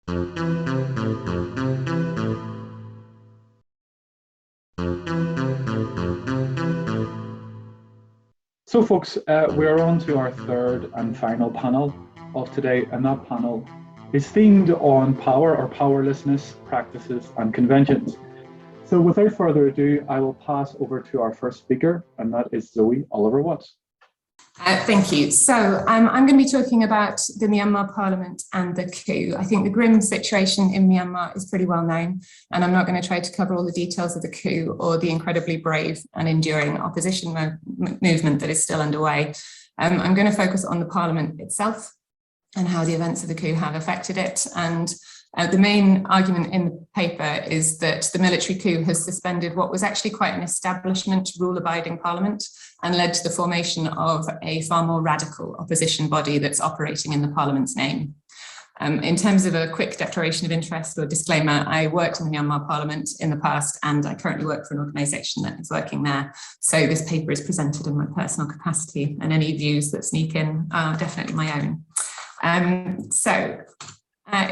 So folks, we're on to our third and final panel of today, and that panel is themed on power or powerlessness practices and conventions. So without further ado, I will pass over to our first speaker, and that is Zoe Oliver-Watts. Thank you. So I'm going to be talking about the Myanmar Parliament and the coup. I think the grim situation in Myanmar is pretty well known, and I'm not going to try to cover all the details of the coup or the incredibly brave and enduring opposition movement that is still underway. I'm going to focus on the Parliament itself and how the events of the coup have affected it. And the main argument in the paper is that the military coup has suspended what was actually quite an establishment rule-abiding parliament and led to the formation of a far more radical opposition body that's operating in the parliament's name. In terms of a quick declaration of interest or disclaimer, I worked in the Myanmar Parliament in the past, and I currently work for an organisation that is working there. So this paper is presented in my personal capacity, and any views that sneak in are definitely my own.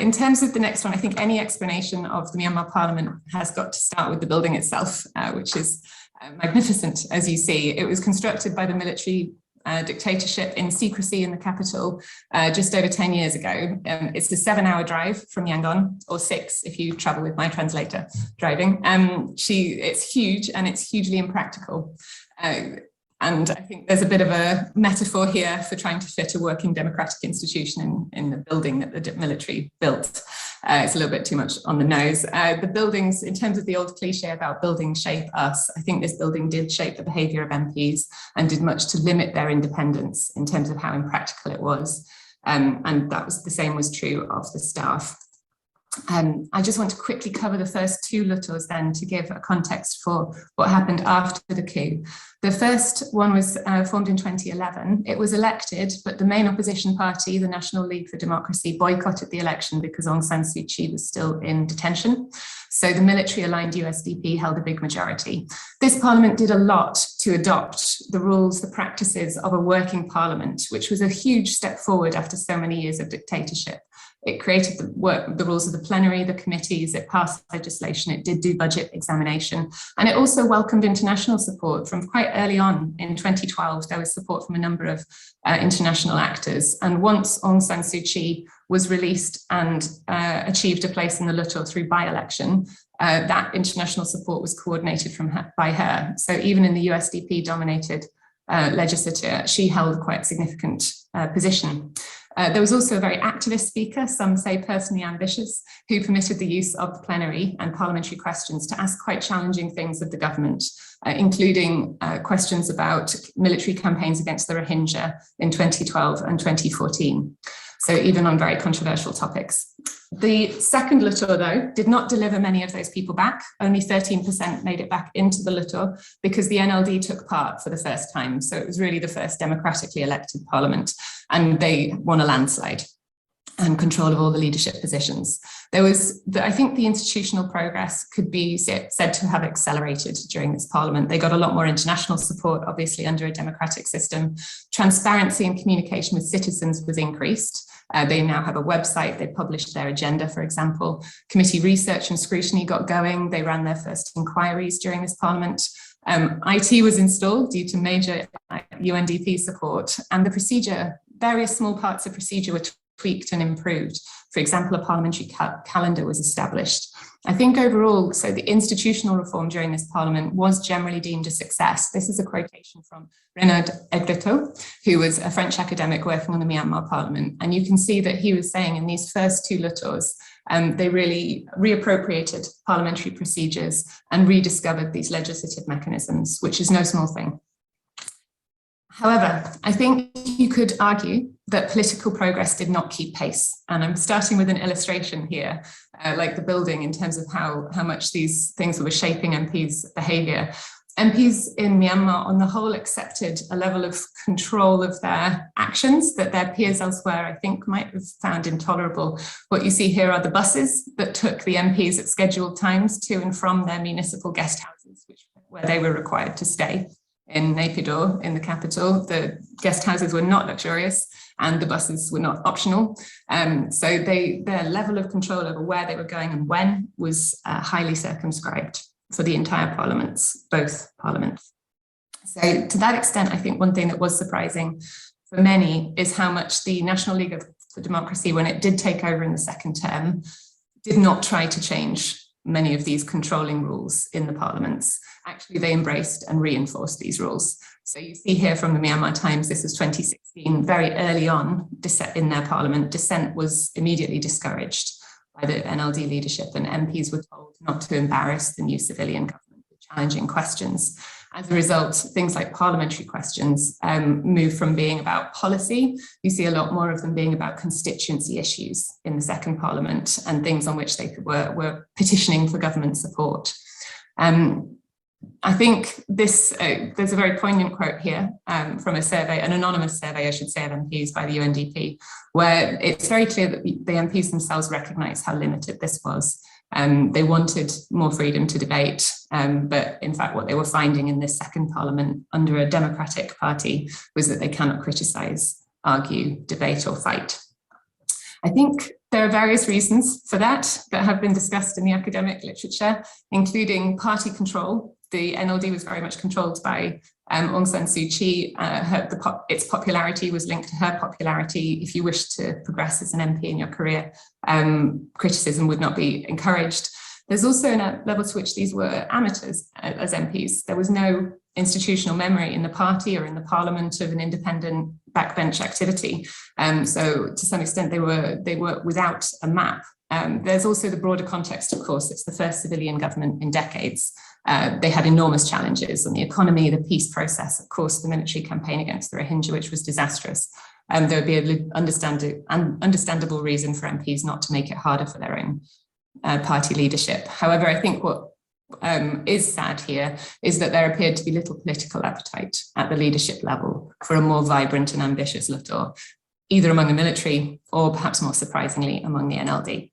In terms of the next one, I think any explanation of the Myanmar Parliament has got to start with the building itself, which is magnificent, as you see. It was constructed by the military dictatorship in secrecy in the capital just over 10 years ago. It's a 7-hour drive from Yangon, or 6 if you travel with my translator driving. It's huge, and it's hugely impractical. And I think there's a bit of a metaphor here for trying to fit a working democratic institution in the building that the military built. It's a little bit too much on the nose. The buildings, in terms of the old cliche about buildings shape us, I think this building did shape the behaviour of MPs and did much to limit their independence in terms of how impractical it was. And that was the same was true of the staff. I just want to quickly cover the first 2 lutos then to give a context for what happened after the coup. The first one was formed in 2011. It was elected, but the main opposition party, the National League for Democracy, boycotted the election because Aung San Suu Kyi was still in detention. So the military-aligned USDP held a big majority. This parliament did a lot to adopt the rules, the practices of a working parliament, which was a huge step forward after so many years of dictatorship. It created the rules of the plenary, the committees, it passed legislation, it did do budget examination, and it also welcomed international support from quite early on. In 2012, there was support from a number of international actors. And once Aung San Suu Kyi was released and achieved a place in the Luto through by-election, that international support was coordinated by her. So even in the USDP-dominated legislature, she held quite a significant position. There was also a very activist speaker, some say personally ambitious, who permitted the use of the plenary and parliamentary questions to ask quite challenging things of the government, including questions about military campaigns against the Rohingya in 2012 and 2014. So even on very controversial topics. The second Luto, though, did not deliver many of those people back. Only 13% made it back into the Luto because the NLD took part for the first time. So it was really the first democratically elected parliament, and they won a landslide and control of all the leadership positions. There was, I think the institutional progress could be said to have accelerated during this parliament. They got a lot more international support, obviously under a democratic system. Transparency and communication with citizens was increased. They now have a website, they published their agenda, for example. Committee research and scrutiny got going. They ran their first inquiries during this parliament. IT was installed due to major UNDP support, and the procedure, various small parts of procedure were tweaked and improved. For example, a parliamentary calendar was established. I think overall, so the institutional reform during this parliament was generally deemed a success. This is a quotation from Renaud Egretot, who was a French academic working on the Myanmar Parliament. And you can see that he was saying in these first 2 Lutos, they really reappropriated parliamentary procedures and rediscovered these legislative mechanisms, which is no small thing. However, I think you could argue that political progress did not keep pace. And I'm starting with an illustration here, like the building, in terms of how much these things were shaping MPs' behaviour. MPs in Myanmar, on the whole, accepted a level of control of their actions that their peers elsewhere, I think, might have found intolerable. What you see here are the buses that took the MPs at scheduled times to and from their municipal guest houses, where they were required to stay. in Naypyidaw, in the capital. The guest houses were not luxurious and the buses were not optional. So their level of control over where they were going and when was highly circumscribed for the entire parliaments, both parliaments. So to that extent, I think one thing that was surprising for many is how much the National League for Democracy, when it did take over in the second term, did not try to change many of these controlling rules in the parliaments. Actually, they embraced and reinforced these rules. So you see here from the Myanmar Times, this was 2016, very early on in their parliament, dissent was immediately discouraged by the NLD leadership, and MPs were told not to embarrass the new civilian government with challenging questions. As a result, things like parliamentary questions move from being about policy. You see a lot more of them being about constituency issues in the second parliament and things on which they were petitioning for government support. I think there's a very poignant quote here from a survey, an anonymous survey, I should say, of MPs by the UNDP, where it's very clear that the MPs themselves recognise how limited this was. They wanted more freedom to debate, but in fact what they were finding in this second parliament under a democratic party was that they cannot criticise, argue, debate or fight. I think there are various reasons for that have been discussed in the academic literature, including party control. The NLD was very much controlled by Aung San Suu Kyi. Its popularity was linked to her popularity. If you wished to progress as an MP in your career, criticism would not be encouraged. There's also a level to which these were amateurs as MPs. There was no institutional memory in the party or in the parliament of an independent backbench activity. So to some extent, they were without a map. There's also the broader context, of course. It's the first civilian government in decades. They had enormous challenges on the economy, the peace process, of course, the military campaign against the Rohingya, which was disastrous. There would be an understandable reason for MPs not to make it harder for their own party leadership. However, I think what is sad here is that there appeared to be little political appetite at the leadership level for a more vibrant and ambitious Luthor, either among the military or perhaps more surprisingly among the NLD.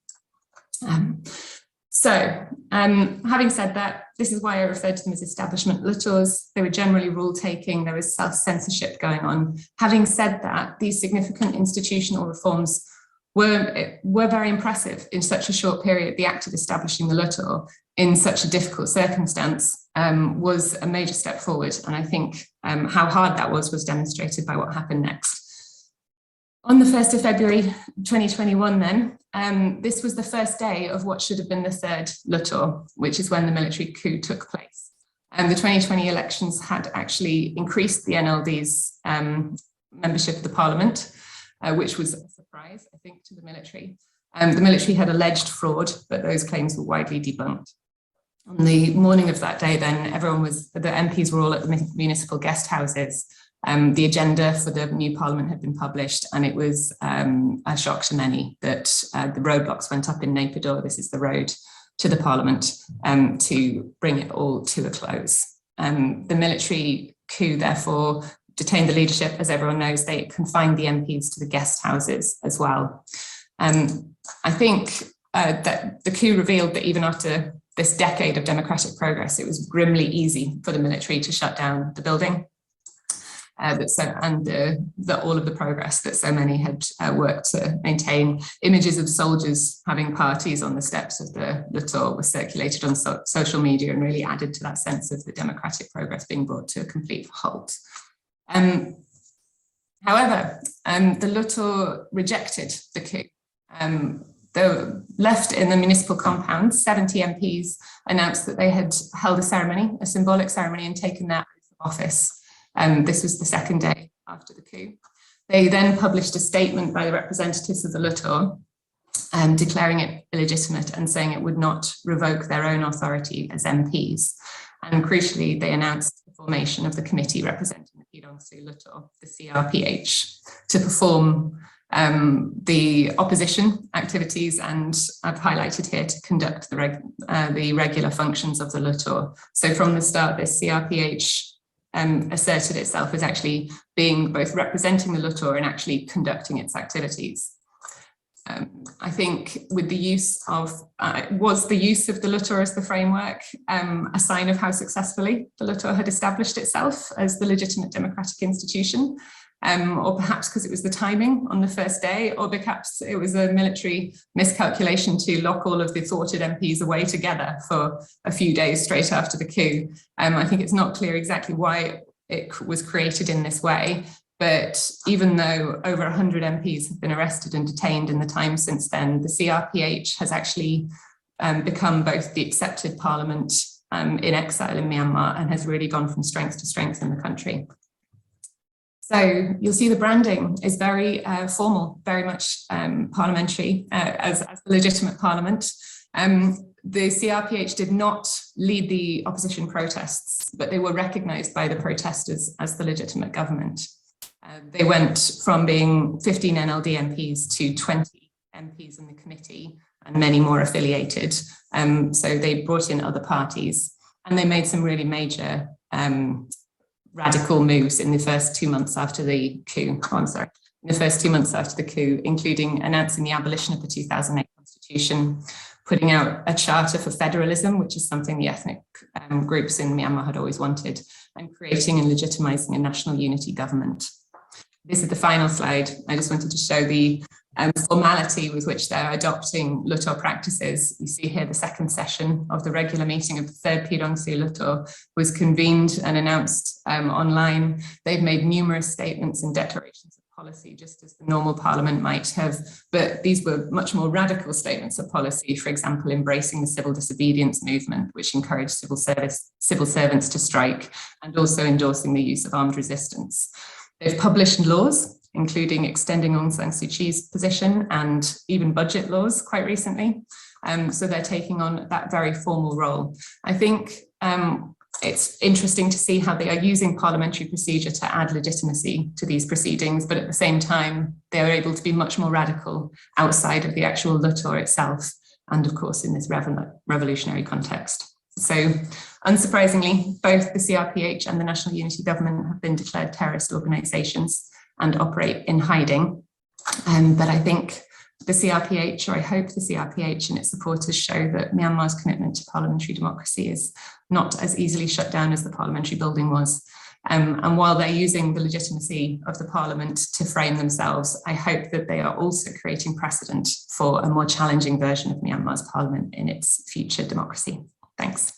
Having said that, this is why I referred to them as establishment Luthors. They were generally rule-taking, there was self-censorship going on. Having said that, these significant institutional reforms were very impressive in such a short period. The act of establishing the Luthor in such a difficult circumstance was a major step forward. And I think how hard that was demonstrated by what happened next. On the 1st of February 2021 then, this was the first day of what should have been the third Luthor, which is when the military coup took place. The 2020 elections had actually increased the NLD's membership of the parliament, which was a surprise, I think, to the military. The military had alleged fraud, but those claims were widely debunked. On the morning of that day then, the MPs were all at the municipal guest houses. The agenda for the new parliament had been published, and it was a shock to many that the roadblocks went up in Naypyidaw. This is the road to the parliament, to bring it all to a close. The military coup, therefore, detained the leadership. As everyone knows, they confined the MPs to the guest houses as well. I think that the coup revealed that even after this decade of democratic progress, it was grimly easy for the military to shut down the building. All of the progress that so many had worked to maintain. Images of soldiers having parties on the steps of the Luthor were circulated on social media and really added to that sense of the democratic progress being brought to a complete halt. However, the Luthor rejected the coup. They were left in the municipal compound. 70 MPs announced that they had held a ceremony, a symbolic ceremony, and taken their oath of office. This was the second day after the coup. They then published a statement by the representatives of the Luthor declaring it illegitimate and saying it would not revoke their own authority as MPs. And crucially, they announced the formation of the committee representing the Pidongsu Luthor, the CRPH, to perform the opposition activities, and I've highlighted here to conduct the regular functions of the Luthor. So from the start, this CRPH asserted itself as actually being both representing the Luthor and actually conducting its activities. I think with the use of, was the use of the Luthor as the framework a sign of how successfully the Luthor had established itself as the legitimate democratic institution, or perhaps because it was the timing on the first day, or perhaps it was a military miscalculation to lock all of the thwarted MPs away together for a few days straight after the coup. I think it's not clear exactly why it was created in this way. But even though over 100 MPs have been arrested and detained in the time since then, the CRPH has actually become both the accepted parliament in exile in Myanmar and has really gone from strength to strength in the country. So you'll see the branding is very formal, very much parliamentary as the legitimate parliament. The CRPH did not lead the opposition protests, but they were recognised by the protesters as the legitimate government. They went from being 15 NLD MPs to 20 MPs in the committee and many more affiliated. So they brought in other parties and they made some really major radical moves in the first 2 months after the coup. In the first 2 months after the coup, including announcing the abolition of the 2008 constitution, putting out a charter for federalism, which is something the ethnic groups in Myanmar had always wanted, and creating and legitimising a national unity government. This is the final slide. I just wanted to show the formality with which they're adopting Luthor practices. You see here the second session of the regular meeting of the third Pidongsi Luthor was convened and announced online. They've made numerous statements and declarations of policy, just as the normal parliament might have, but these were much more radical statements of policy, for example, embracing the civil disobedience movement, which encouraged civil servants to strike, and also endorsing the use of armed resistance. They've published laws, including extending Aung San Suu Kyi's position and even budget laws quite recently. So they're taking on that very formal role. I think it's interesting to see how they are using parliamentary procedure to add legitimacy to these proceedings, but at the same time, they are able to be much more radical outside of the actual Luthor itself, and of course in this revolutionary context. So unsurprisingly, both the CRPH and the National Unity Government have been declared terrorist organisations and operate in hiding. But I think the CRPH, or I hope the CRPH and its supporters, show that Myanmar's commitment to parliamentary democracy is not as easily shut down as the parliamentary building was. And while they're using the legitimacy of the parliament to frame themselves, I hope that they are also creating precedent for a more challenging version of Myanmar's parliament in its future democracy. Thanks.